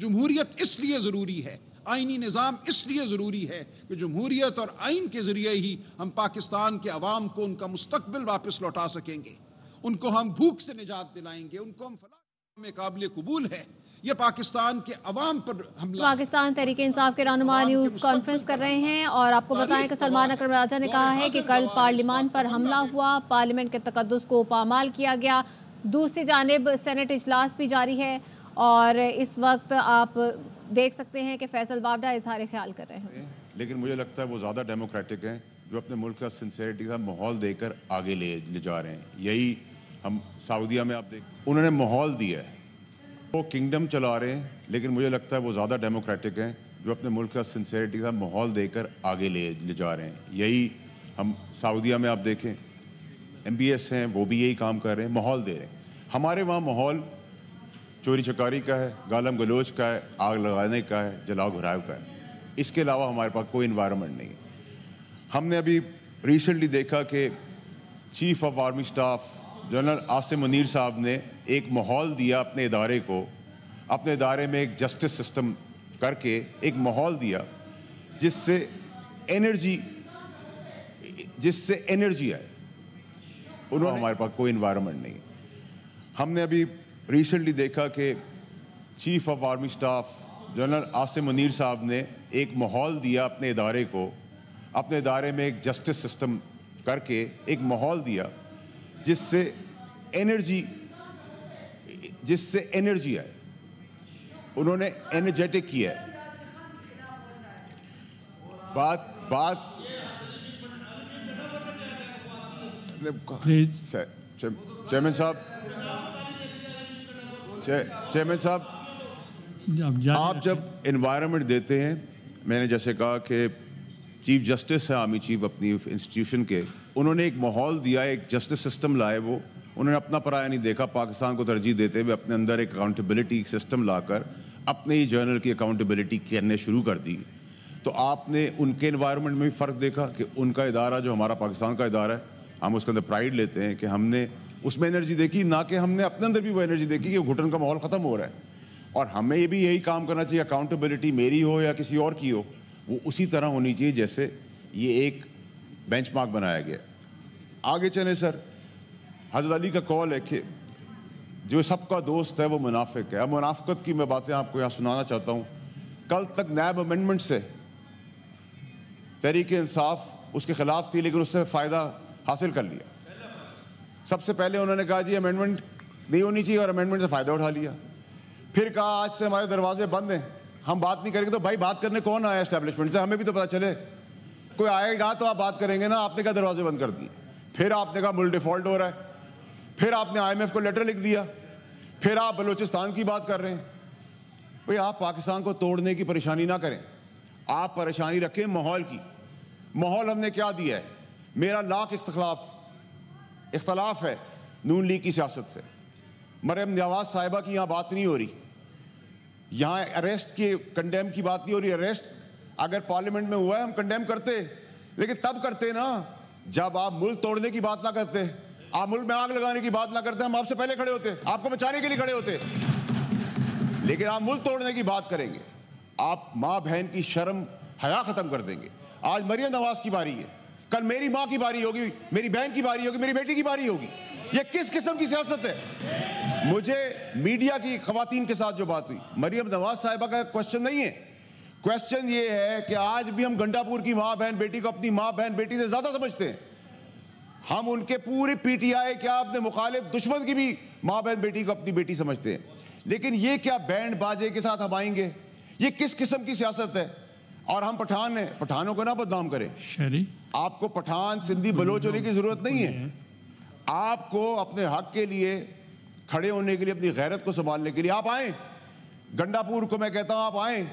जमहूरियत इसलिए ज़रूरी है, आइनी निज़ाम इसलिए ज़रूरी है कि जमहूरियत और आइन के ज़रिए ही हम पाकिस्तान के अवाम को उनका मुस्तकबिल वापस लौटा सकेंगे, उनको हम भूख से निजात दिलाएंगे, उनको हम फलाह में काबिल कबूल है। ये पाकिस्तान के अवाम पर हमला। पाकिस्तान तहरीक इंसाफ के रहनुमा न्यूज़ कॉन्फ्रेंस कर रहे हैं और आपको बताएं कि सलमान अकरम राजा ने कहा है कि कल पार्लियामान पर हमला हुआ, पार्लियामेंट के तकद्दुस को पामाल किया गया। दूसरी जानिब सेनेट इजलास भी जारी है और इस वक्त आप देख सकते हैं कि फैसल बावडा इजहार ख्याल कर रहे हैं। लेकिन मुझे लगता है वो ज़्यादा डेमोक्रेटिक हैं, जो अपने मुल्क का सिंसेरिटी का माहौल देकर आगे ले जा रहे हैं। यही हम सऊदीया में आप देख, उन्होंने माहौल दिया है, वो किंगडम चला रहे हैं, लेकिन मुझे लगता है वो ज़्यादा डेमोक्रेटिक हैं, जो अपने मुल्क का सिंसेरिटी का माहौल देकर आगे ले जा रहे हैं। यही हम सऊदीया में आप देखें, MBS हैं, वो भी यही काम कर रहे हैं, माहौल दे रहे हैं। हमारे वहाँ माहौल चोरी चकारी का है, गालम गलोच का है, आग लगाने का है, जलाओ घुराव का है। इसके अलावा हमारे पास कोई इन्वायरमेंट नहीं है। हमने अभी रिसेंटली देखा कि chief of army staff general Asim Munir साहब ने एक माहौल दिया अपने इदारे को, अपने इदारे में एक जस्टिस सिस्टम करके एक माहौल दिया जिससे एनर्जी आए। उन्होंने, हमारे पास कोई इन्वायरमेंट नहीं है। हमने अभी रिसेंटली देखा कि chief of army staff general Asim Munir साहब ने एक माहौल दिया अपने इदारे को, अपने इदारे में एक जस्टिस सिस्टम करके एक माहौल दिया जिससे एनर्जी आए। उन्होंने एनर्जेटिक किया है। बात चेयरमैन साहब, आप जब एनवायरनमेंट देते हैं, मैंने जैसे कहा कि चीफ जस्टिस है आर्मी चीफ अपनी इंस्टीट्यूशन के, उन्होंने एक माहौल दिया, एक जस्टिस सिस्टम लाए। वो उन्होंने अपना पराया नहीं देखा, पाकिस्तान को तरजीह देते हुए अपने अंदर एक अकाउंटेबिलिटी सिस्टम लाकर अपने ही जर्नल की अकाउंटेबिलिटी करने शुरू कर दी। तो आपने उनके एनवायरनमेंट में भी फ़र्क देखा कि उनका इदारा जो हमारा पाकिस्तान का इदारा है, हम उसके अंदर प्राइड लेते हैं कि हमने उसमें एनर्जी देखी, ना कि हमने अपने अंदर भी वो एनर्जी देखी कि घुटन का माहौल ख़त्म हो रहा है। और हमें ये भी यही काम करना चाहिए, अकाउंटेबिलिटी मेरी हो या किसी और की हो, वो उसी तरह होनी चाहिए जैसे ये एक बेंचमार्क बनाया गया। आगे चले सर, हज़रत अली का कौल है कि जो सबका दोस्त है वो मुनाफिक है। अब मुनाफिकत की मैं बातें आपको यहाँ सुनाना चाहता हूँ। कल तक नैब अमेंडमेंट से तहरीक इंसाफ उसके ख़िलाफ़ थी, लेकिन उससे फ़ायदा हासिल कर लिया। सबसे पहले उन्होंने कहा जी अमेंडमेंट नहीं होनी चाहिए और अमेंडमेंट से फ़ायदा उठा लिया। फिर कहा आज से हमारे दरवाजे बंद हैं, हम बात नहीं करेंगे। तो भाई बात करने कौन आया एस्टेब्लिशमेंट से, हमें भी तो पता चले। कोई आएगा तो आप बात करेंगे ना, आपने क्या दरवाजे बंद कर दिए। फिर आपने कहा मुल्क डिफ़ॉल्ट हो रहा है, फिर आपने IMF को लेटर लिख दिया, फिर आप बलूचिस्तान की बात कर रहे हैं। भाई आप पाकिस्तान को तोड़ने की परेशानी ना करें, आप परेशानी रखें माहौल की। माहौल हमने क्या दिया है? मेरा लाख इख्तलाफ है नून लीग की सियासत से। मरियम नवाज साहिबा की यहाँ बात नहीं हो रही, यहाँ अरेस्ट के कंडेम की बात नहीं हो रही। अरेस्ट अगर पार्लियामेंट में हुआ है हम कंडेम करते, लेकिन तब करते ना जब आप मुल्क तोड़ने की बात ना करते, आप मुल्क में आग लगाने की बात ना करते। हम आपसे पहले खड़े होते, आपको बचाने के लिए खड़े होते, लेकिन आप मुल्क तोड़ने की बात करेंगे। आप माँ बहन की शर्म हया खत्म कर देंगे। आज मरियम नवाज की बारी है, कल मेरी माँ की बारी होगी, मेरी बहन की बारी होगी, मेरी बेटी की बारी होगी। ये किस किस्म की सियासत है? मुझे मीडिया की खवातीन के साथ जो बात हुई, मरियम नवाज साहिबा का क्वेश्चन नहीं है। क्वेश्चन ये है कि आज भी हम गंडापुर की माँ बहन बेटी को अपनी माँ बहन बेटी से ज्यादा समझते हैं। हम उनके पूरी PTI क्या अपने मुखालिफ दुश्मन की भी माँ बहन बेटी को अपनी बेटी समझते हैं। लेकिन ये क्या बैंड बाजे के साथ हम आएंगे? ये किस किस्म की सियासत है? और हम पठान हैं, पठानों को ना बदनाम करें। आपको पठान सिंधी बलोच होने की जरूरत नहीं है। आपको अपने हक के लिए खड़े होने के लिए, अपनी गैरत को संभालने के लिए आप आए। गंडापुर को मैं कहता हूं आप आए,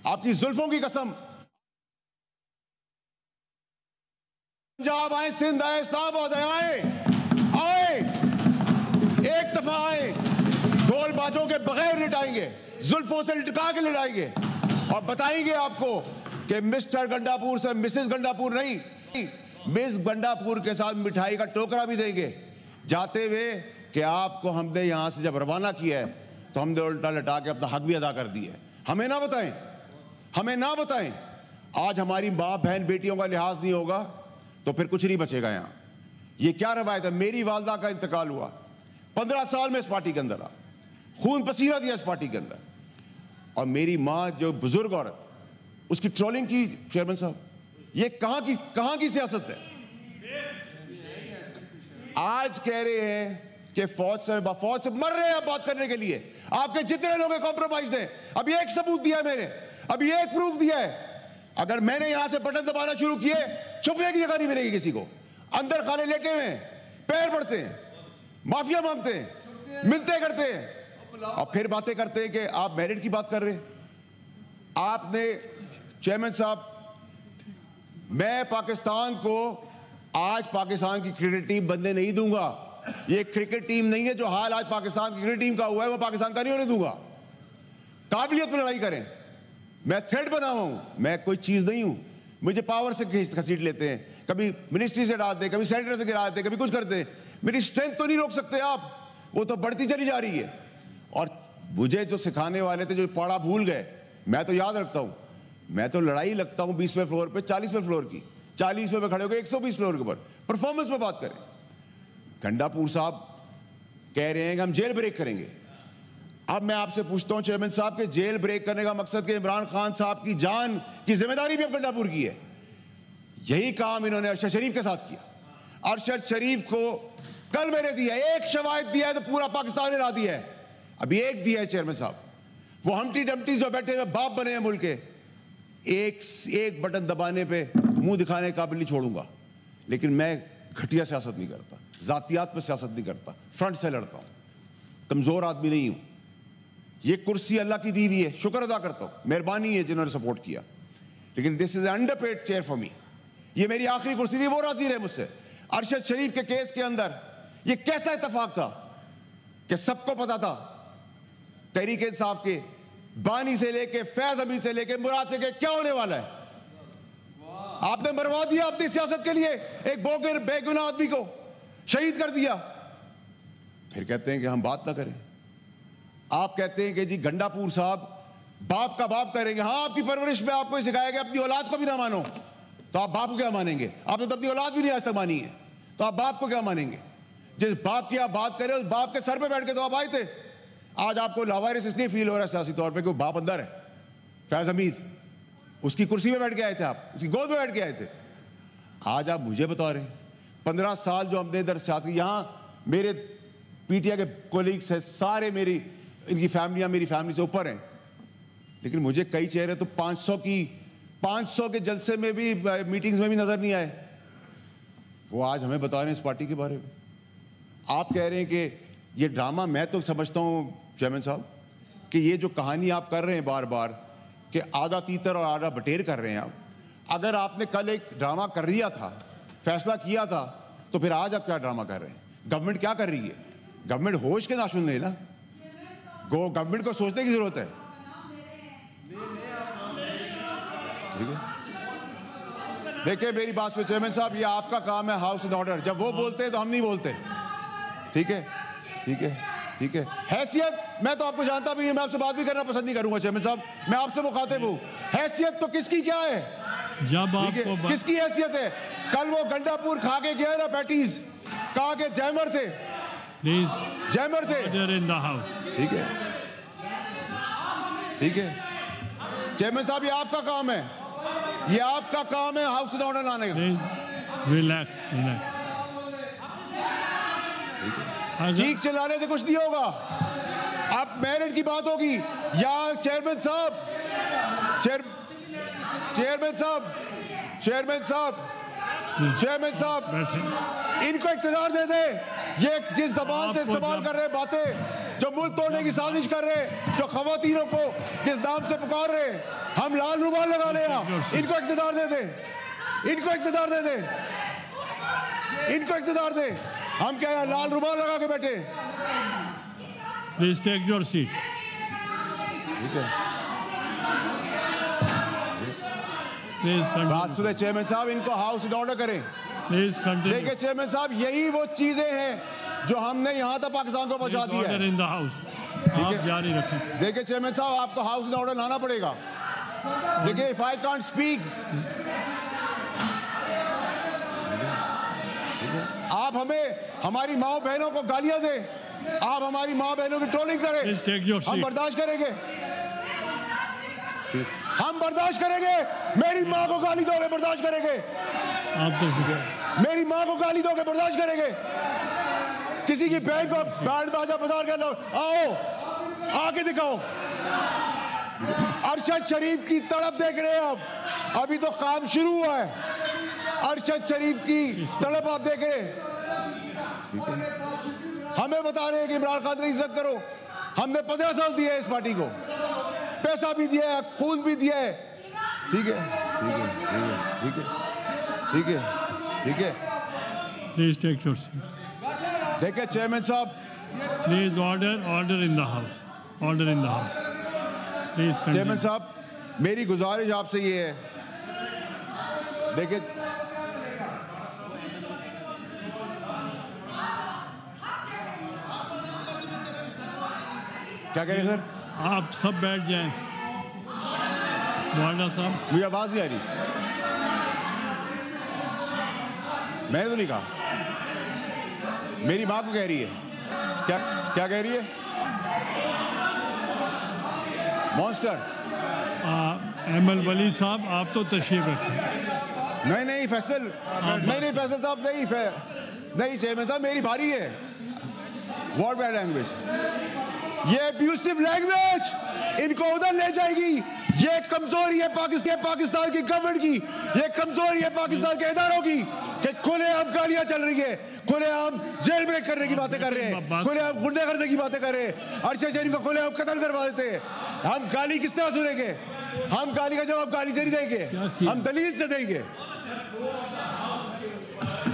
आपकी जुल्फों की कसम। पंजाब आए, सिंध आए, इस्लामाबाद आए, एक दफा आए, ढोल बाजों के बगैर लिटाएंगे, जुल्फों से लटका के लिटाएंगे और बताएंगे आपको कि मिस्टर गंडापुर से मिसेस गंडापुर नहीं, मिस गंडापुर के साथ मिठाई का टोकरा भी देंगे जाते हुए कि आपको हमने यहां से जब रवाना किया है तो हमने उल्टा लटा के अपना हक भी अदा कर दिया है। हमें ना बताएं, हमें ना बताएं। आज हमारी माँ बहन बेटियों का लिहाज नहीं होगा तो फिर कुछ नहीं बचेगा यहाँ। ये क्या रवायत है? मेरी वालदा का इंतकाल हुआ, 15 साल में इस पार्टी के अंदर रहा, खून पसीना दिया इस पार्टी के अंदर, और मेरी माँ जो बुजुर्ग औरत, उसकी ट्रोलिंग की। चेयरमैन साहब, ये कहां की सियासत है? आज कह रहे हैं कि फौज से मर रहे हैं बात करने के लिए। आपके जितने लोग कॉम्प्रोमाइज हैं, अभी एक सबूत दिया है मैंने, अभी एक प्रूफ दिया है। अगर मैंने यहां से बटन दबाना शुरू किए, छुपने की जगह नहीं मिलेगी किसी को। अंदर खाने लेटे हुए हैं, पैर पड़ते हैं, माफिया मांगते हैं, मिन्नतें करते हैं, और फिर बातें करते हैं कि आप मेरिट की बात कर रहे हैं। आपने चेयरमैन साहब, मैं पाकिस्तान को आज पाकिस्तान की क्रिकेट टीम बनने नहीं दूंगा। ये क्रिकेट टीम नहीं है। जो हाल आज पाकिस्तान की क्रिकेट टीम का हुआ है वो पाकिस्तान का नहीं होने दूंगा। काबिलियत में लड़ाई करें। मैं थ्रेड बना हुआ हूं, मैं कोई चीज नहीं हूं। मुझे पावर से घसीट लेते हैं, कभी मिनिस्ट्री से हटाते, कभी सेनेटर से गिरा देते, कभी कुछ करते। मेरी स्ट्रेंथ तो नहीं रोक सकते आप, वो तो बढ़ती चली जा रही है। और मुझे जो सिखाने वाले थे, जो पढ़ा भूल गए, मैं तो याद रखता हूं। मैं तो लड़ाई लगता हूं 20वें फ्लोर पे 40वें फ्लोर की, 40वें पे खड़े होकर 120 फ्लोर के ऊपर। परफॉर्मेंस में बात करें। गंडापुर साहब कह रहे हैं कि हम जेल ब्रेक करेंगे। अब मैं आपसे पूछता हूं चेयरमैन साहब के जेल ब्रेक करने का मकसद कि इमरान खान साहब की जान की जिम्मेदारी भी अब गंडापुर की है। यही काम इन्होंने अरशद शरीफ के साथ किया। अरशद शरीफ को कल मैंने दिया, एक शवायद दिया है तो पूरा पाकिस्तान हिला दिया है। अभी एक दिया है चेयरमैन साहब। वो हमटी डमटी जो बैठे हुए बाप बने हैं मुल्क के, एक बटन दबाने पे मुंह दिखाने का काबिल नहीं छोड़ूंगा। लेकिन मैं घटिया सियासत नहीं करता, जातियात पे सियासत नहीं करता, फ्रंट से लड़ता हूं, कमजोर आदमी नहीं हूं। ये कुर्सी अल्लाह की दी हुई है, शुक्र अदा करता हूं, मेहरबानी है जिन्होंने सपोर्ट किया। लेकिन this is underpaid chair for me. ये मेरी आखिरी कुर्सी थी, वो राजी रहे मुझसे। अरशद शरीफ के केस के अंदर ये कैसा इत्तेफाक था कि सबको पता था, तहरीक इंसाफ के बानी से लेके फैज हमीद से लेके मुराद से क्या होने वाला है। आपने मरवा दिया अपनी सियासत के लिए एक बेगुनाह आदमी को, शहीद कर दिया। फिर कहते हैं कि हम बात ना करें। आप कहते हैं कि जी गंडापुर साहब बाप का बाप करेंगे। हाँ, आपकी परवरिश में आपको सिखाया गया अपनी औलाद को भी ना मानो, तो आप बाप को क्या मानेंगे? आपने तो अपनी औलाद भी नहीं आज तक मानी है, तो आप बाप को क्या मानेंगे? जिस बाप की आप बात करें, उस बाप के सर पे बैठ के तो आप आए थे। आज आपको लावारिस इसलिए फील हो रहा है सियासी तौर पे कि वो बाप अंदर है। फैज हमीद, उसकी कुर्सी में बैठ के आए थे आप, उसकी गोद में बैठ के आए थे। आज आप मुझे बता रहे हैं 15 साल जो हमने इधर सियासत, यहाँ मेरे पीटीआई के कोलीग्स हैं सारे, मेरी इनकी फैमिलियाँ मेरी फैमिली से ऊपर हैं। लेकिन मुझे कई चेहरे तो 500 के जलसे में भी, मीटिंग्स में भी नजर नहीं आए। वो आज हमें बता रहे हैं इस पार्टी के बारे में। आप कह रहे हैं कि ये ड्रामा, मैं तो समझता हूँ चेयरमैन साहब कि ये जो कहानी आप कर रहे हैं बार बार कि आधा तीतर और आधा बटेर कर रहे हैं आप। अगर आपने कल एक ड्रामा कर लिया था, फैसला किया था, तो फिर आज आप क्या ड्रामा कर रहे हैं? गवर्नमेंट क्या कर रही है? गवर्नमेंट होश के नाशुन है ना, गवर्नमेंट को सोचने की जरूरत है। ठीक है, देखिए मेरी बात सुनिए चेयरमैन साहब, ये आपका काम है हाउस एंड ऑर्डर। जब वो बोलते हैं तो हम नहीं बोलते। ठीक है, ठीक है, ठीक है। हैसियत, मैं तो आपको जानता भी नहीं, मैं आपसे बात भी करना पसंद नहीं करूंगा चेयरमैन साहब, मैं आपसे मुखातिब हूं। हैसियत तो किसकी क्या है? जब आपको किसकी हैसियत है? कल वो गंडापुर खा के गया ना पैटीज, कहा के जैमर थे, प्लीज जैमर थे। ठीक है, ठीक है चेयरमैन साहब, ये आपका काम है, ये आपका काम है हाउस एंड ऑर्डर लाने का। रिलैक्स। चीख चिल्लाने से कुछ नहीं होगा। अब मेरिट की बात होगी या चेयरमैन साहब, चेयरमैन साहब, चेयरमैन साहब, चेयरमैन साहब, इनको इख्तियार दे दे। ये जिस जबान से इस्तेमाल कर रहे बातें, जो मुल्क तोड़ने की साजिश कर रहे, जो खवातीनों को जिस नाम से पुकार रहे, हम लाल रुमाल लगा ले, इनको इख्तियार दे दे, इनको इख्तियार दे दे, इनको इख्तियार दे। हम क्या है लाल रुमाल लगा के बैठे? Please take your seat. बात सुने चेयरमैन साहब, इनको हाउस इन ऑर्डर करें। Please continue. देखिए चेयरमैन साहब, यही वो चीजें हैं जो हमने यहां तक पाकिस्तान को पहुंचा दी है। आप जारी रखें। देखिए चेयरमैन साहब, आपको हाउस इन ऑर्डर लाना पड़ेगा। देखिए, इफ आई कांट स्पीक, आप हमें हमारी माओ बहनों को गालियां दे, आप हमारी माओ बहनों की ट्रोलिंग करें, हम बर्दाश्त करेंगे, हम बर्दाश्त करेंगे। मेरी माँ को गाली दोगे, बर्दाश्त करेंगे। मेरी माँ को गाली दोगे, बर्दाश्त करेंगे। किसी की बहन को बैंड बाजा बाजार कर लो, आओ आके दिखाओ। अरशद शरीफ की तड़प देख रहे हैं आप, अभी तो काम शुरू हुआ है। अरशद शरीफ की तड़प आप देख रहे हैं। हमें बता रहे हैं कि इमरान खान की इज्जत करो। हमने 15 साल दिए है इस पार्टी को, पैसा भी दिया है, खून भी दिया है। ठीक है, ठीक है, ठीक है, ठीक है। Please take your seat. देखिए चेयरमैन साहब, please order in the house, order in the house. Please chairman साहब, मेरी गुजारिश आपसे ये है, देखिए क्या कह रहे हैं सर? आप सब बैठ जाएं। वाडा साहब, मुझे आवाज नहीं आ रही। मैंने तो नहीं कहा, मेरी माँ को कह रही है। क्या क्या कह रही है? मॉन्स्टर। एमएल वली साहब, आप तो तशरीफ रखें। नहीं फैसल, नहीं फैसल साहब, नहीं चेयरमैन साहब, मेरी बारी है। व्हाट बैड लैंग्वेज, ये अब्यूसिव लैंग्वेज इनको उधर ले जाएगी। ये कमजोरी है पाकिस्तान की गवर्नमेंट की, ये कमजोरी है पाकिस्तान के इदारों की कि खुलेआम गालियां चल रही है, खुलेआम जेल में करने की बातें कर रहे हैं, खुलेआम गुंडे करने की बातें कर रहे हैं। अरशद शरीफ को खुलेआम कत्ल करवा देते हैं। हम गाली किस तरह सुनेंगे? हम गाली का जवाब गाली से नहीं देंगे, हम दलील से देंगे।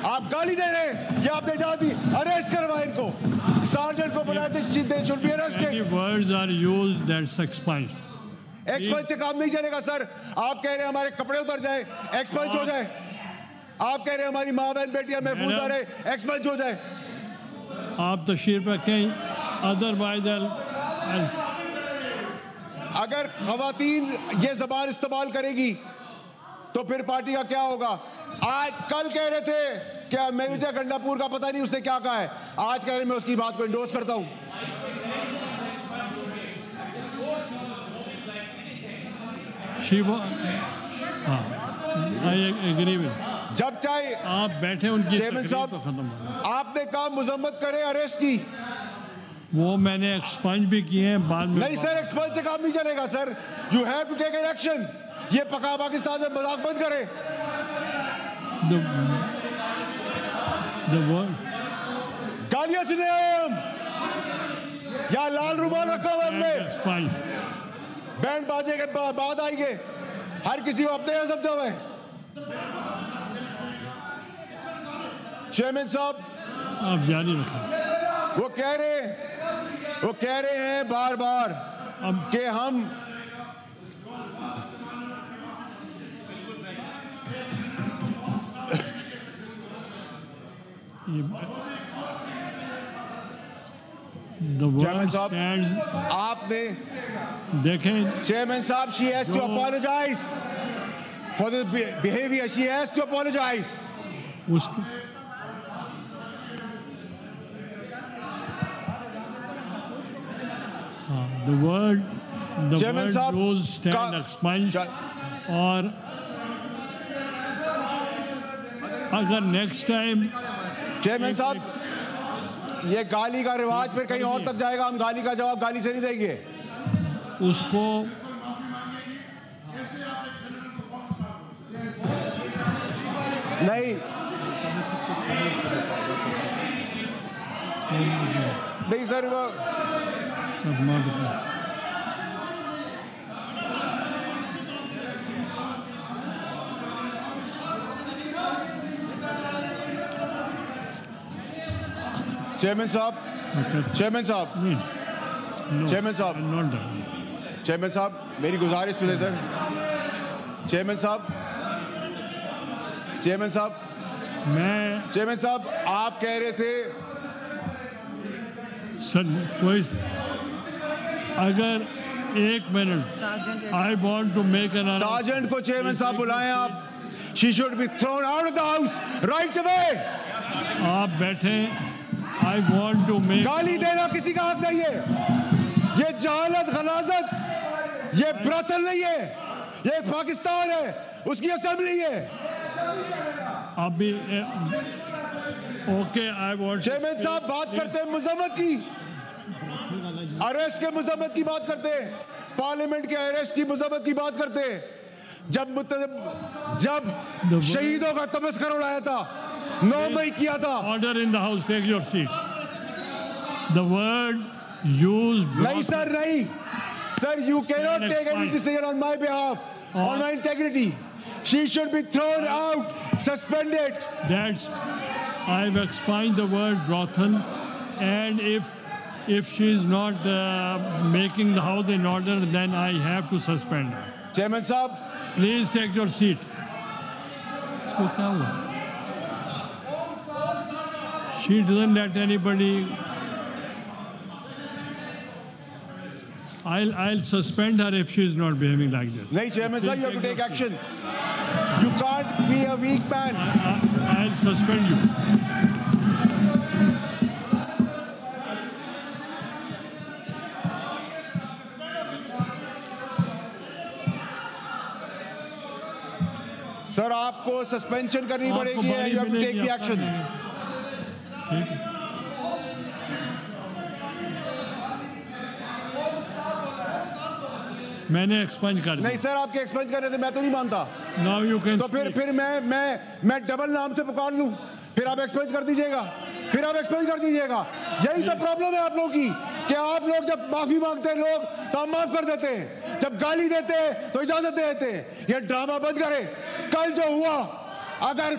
आप गाली दे रहे हैं, ये आपने जवाब दी। अरेस्ट करवाए इनको, सार्जेंट को बुलाए, they should be arrested. Words are used that's expunged. Expunge से काम नहीं चलेगा सर। आप कह रहे हैं हमारे कपड़े उतर जाए, एक्सपंज हो जाए। आप कह रहे हैं हमारी माँ बहन बेटियां महफूज आ रहे, एक्सपंज हो जाए। आप तशरीफ रखें, अदरवाइज अगर खवातीन ये जबान इस्तेमाल करेगी तो फिर पार्टी का क्या होगा? आज कल कह रहे थे क्या मेहुजा गंडापुर का पता नहीं उसने क्या कहा है, आज कह रहे मैं उसकी बात को इंडोर्स करता हूं। जब चाहे आप बैठे, उनकी चेयरमैन साहब तो खत्म हो। आपने कहा मुजम्मत करे अरेस्ट की, वो मैंने एक्सपंज भी किए हैं बाद में। नहीं सर, एक्सपंज से काम नहीं चलेगा sir. You have to take an action. ये पका पाकिस्तान में मजाक बंद करे। गालियां सुने हम, या लाल रुमाल रखा हुआ हमने, बैंड बाजे के बाद आएंगे, हर किसी को अपने यहां समझा हुआ है। चेयरमैन साहब, आप जारी रखें। वो कह रहे हैं बार बार कि हम चेयरमैन साहब, आपने देखें, चेयरमैन साहब, she has to apologise for the behaviour, she has to apologise. उसको the word goes stand expunged। और अगर नेक्स्ट टाइम चेयरमैन साहब, ये गाली का रिवाज फिर कहीं और तक जाएगा, हम गाली का जवाब गाली से नहीं देंगे। उसको नहीं सर, वो चेयरमैन साहब, चेयरमैन साहब, चेयरमैन साहब, चेयरमैन साहब, मेरी गुजारिश सुने सर। चेयरमैन साहब, चेयरमैन साहब, चेयरमैन साहब, आप कह रहे थे सर कोई अगर 1 minute, I want to make an announcement. Sergeant को चेयरमैन साहब बुलाएं आप. She should be thrown out of the house right away. आप बैठे. I want to make. गाली देना किसी का हक नहीं है. ये जहालत, गलाजत, ये ब्रतल नहीं है. ये पाकिस्तान है, उसकी असेंबली है. अभी ओके, I want. चेयरमैन साहब बात करते हैं मजम्मत की, अरेस्ट के मजम्मत की बात करते हैं, पार्लियामेंट के अरेस्ट की मजम्मत की बात करते हैं. जब शहीदों का तमस्कर उड़ाया था, 9 मई किया था. Order in the house. Take your seats. The word used. नहीं सर, नहीं sir, you cannot take any decision on my behalf, on my integrity. She should be thrown out, suspended. That's, I've explained the word brothel, and if she is not making the house in order, then I have to suspend her. Chairman साहब, Please take your seat. इसको क्या हुआ? She doesn't let anybody. I'll suspend her if she is not behaving like this. नहीं Chairman साहब, you have to take action. You can't be a weak man. I'll suspend you. Sir आपको suspension करनी पड़ेगी. You have to take the action. मैंने एक्सपेंज कर दिया. नहीं sir, आपके एक्सपेंज करने से मैं तो नहीं मानता. Now you can. तो फिर मैं डबल नाम से पुकार लूं, फिर आप एक्सपेंज कर दीजिएगा, फिर आप एक्सपेंज कर दीजिएगा. यही तो प्रॉब्लम है आप लोगों की कि आप लोग जब माफी मांगते हैं लोग तो हम माफ कर देते हैं, जब गाली देते हैं तो इजाजत दे देते हैं. ये ड्रामा बंद करें. कल जो हुआ, अगर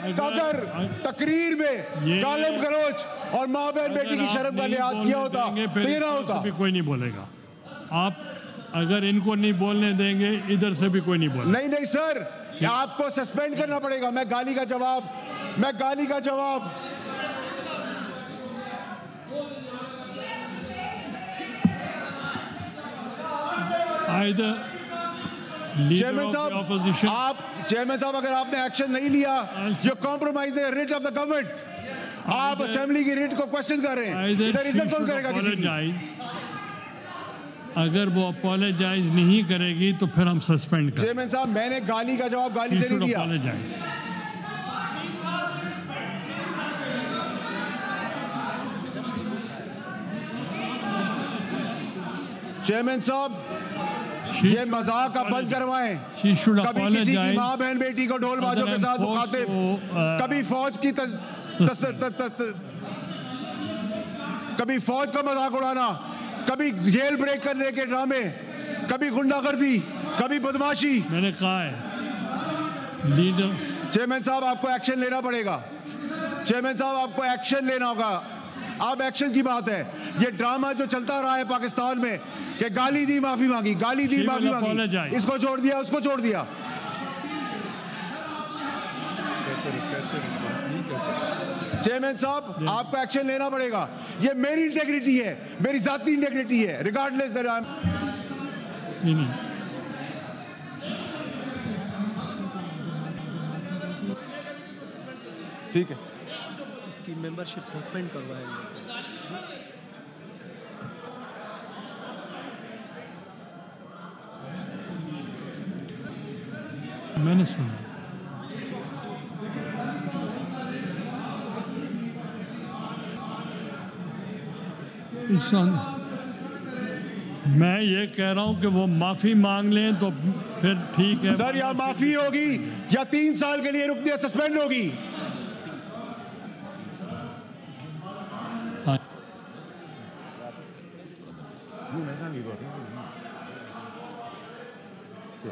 तकरीर में गालिब गलौज और माँ बहन बेटी की शर्म का लिहाज किया होता तो ये ना होता. कोई नहीं बोलेगा. आप अगर इनको नहीं बोलने देंगे, इधर से भी कोई नहीं बोलेगा. नहीं सर, आपको सस्पेंड करना पड़ेगा. मैं गाली का जवाब चेयरमैन साहब, अगर आपने एक्शन नहीं लिया, you compromise the writ of the government. आप असेंबली की रिट को क्वेश्चन कर रहे हैं. इधर इज्जत कौन करेगा किसी की? अगर वो अपोलोजाइज नहीं करेगी तो फिर हम सस्पेंड करें. चेयरमैन साहब, मैंने गाली का जवाब गाली से नहीं दिया. चेयरमैन साहब, ये मजाक आप बंद करवाएं. कभी किसी की माँ बहन बेटी को ढोल बाजों के साथ मुखातिब, कभी फौज का मजाक उड़ाना, कभी जेल ब्रेक करने के ड्रामे, कभी गुंडागर्दी, कभी बदमाशी. मैंने कहा है लीडर. चेयरमैन साहब, आपको एक्शन लेना पड़ेगा. चेयरमैन साहब, आपको एक्शन लेना होगा. अब एक्शन की बात है. ये ड्रामा जो चलता रहा है पाकिस्तान में कि गाली दी माफी मांगी, गाली दी माफी मांगी, इसको छोड़ दिया, उसको छोड़ दिया. चेयरमैन साहब, आपको एक्शन लेना पड़ेगा. ये मेरी इंटेग्रिटी है, मेरी जाती इंटेग्रिटी है, रिगार्डलेस दैट आई एम. ठीक है, इसकी मेंबरशिप सस्पेंड करवाएंगे. मैंने सुना. मैं ये कह रहा हूं कि वो माफी मांग लें तो फिर ठीक है. सर, या माफी होगी या 3 साल के लिए रुक दिया सस्पेंड होगी.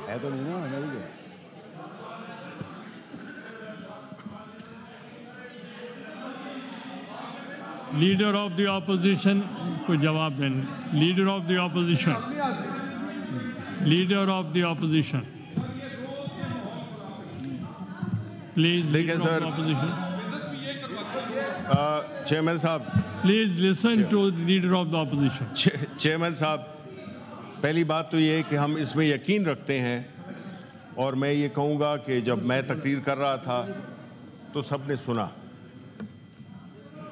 है तो नहीं ना. लीडर ऑफ द ऑपोजिशन को जवाब देना. Leader of the opposition, leader of the opposition, please. देखिए सर, चेयरमैन साहब, please listen to leader of the opposition. Chairman साहब, पहली बात तो ये है कि हम इसमें यकीन रखते हैं, और मैं ये कहूँगा कि जब मैं तकरीर कर रहा था तो सब ने सुना।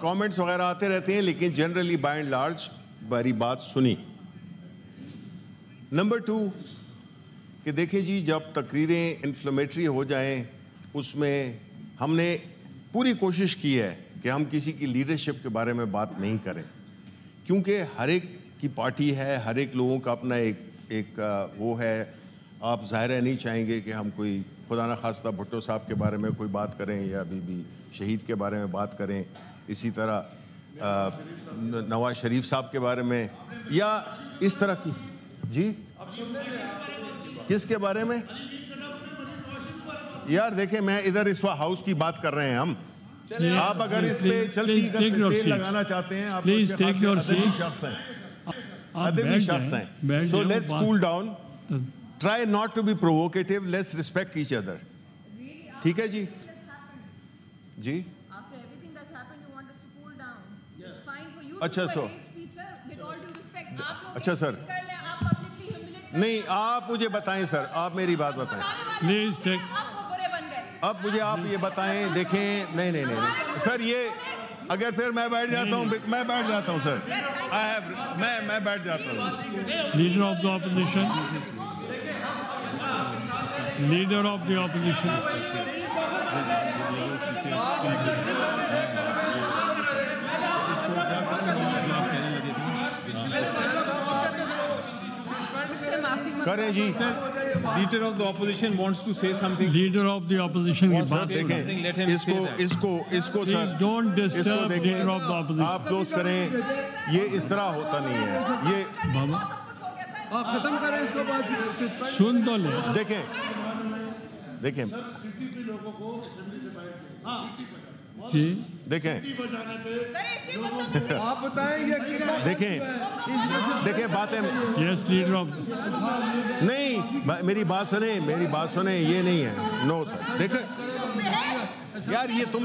कमेंट्स वगैरह आते रहते हैं, लेकिन जनरली बाय एंड लार्ज मेरी बात सुनी। नंबर 2 कि देखिए जी, जब तकरीरें इन्फ्लेमेटरी हो जाएं, उसमें हमने पूरी कोशिश की है कि हम किसी की लीडरशिप के बारे में बात नहीं करें, क्योंकि हर एक की पार्टी है, हर एक लोगों का अपना एक वो है। आप ज़ाहिर नहीं चाहेंगे कि हम कोई खुदा न खास्ता भुट्टो साहब के बारे में कोई बात करें या बीबी शहीद के बारे में बात करें, इसी तरह नवाज शरीफ साहब के बारे में, या इस तरह की। जी किसके बारे में? यार देखें, मैं इधर इस हाउस की बात कर रहे हैं हम। आप अगर इस पे तेल लगाना चाहते हैं, आप प्लीज टेक योर सीट। अदबी शख्स हैं, so let's cool down, try not to be provocative, let's respect each other. ठीक है जी? जी अच्छा अच्छा सर, नहीं आप मुझे बताएं सर, आप मेरी बात बताएं प्लीज टेक। अब मुझे आप ये बताएं, देखें, नहीं सर, ये अगर फिर मैं बैठ जाता हूँ, मैं बैठ जाता हूँ सर, मैं बैठ जाता हूँ। Leader of the opposition, leader of the opposition. करें जी। Leader of the opposition wants to say something. Leader of the opposition की बात देखें, इसको sir don't disturb leader of the opposition. आप क्लोज करें, ये इस तरह होता नहीं है। ये बाबा आप खत्म करें इसको, बात सुन तो ले। देखें जी देखें आप बताएंगे कितना। देखें बातें। Yes leader of. नहीं, मेरी बात सुने, ये नहीं है। नो सर, देखें यार, ये तुम